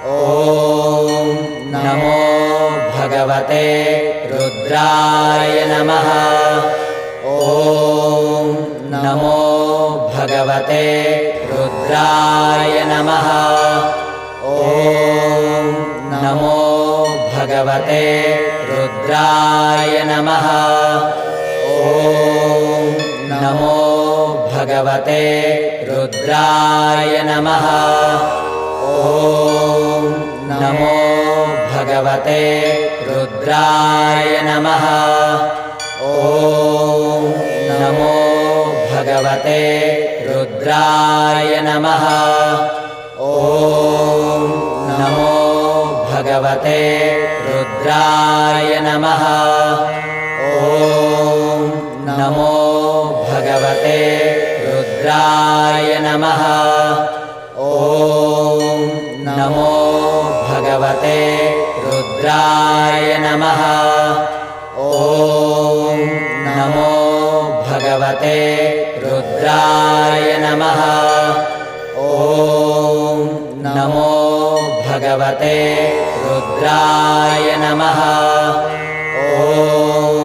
ॐ नमो भगवते रुद्राय नमः। ॐ नमो भगवते रुद्राय नमः। ॐ नमो भगवते रुद्राय नमः। ॐ नमो भगवते रुद्राय नमः। ॐ नमो भगवते रुद्राय नमः। ॐ नमो भगवते रुद्राय नमः। ॐ नमो भगवते रुद्राय नमः। ॐ नमो भगवते रुद्राय नमः। ॐ नमो भगवते रुद्राय नमः। ॐ नमो भगवते रुद्राय नमः। ॐ नमो भगवते रुद्राय नमः। ॐ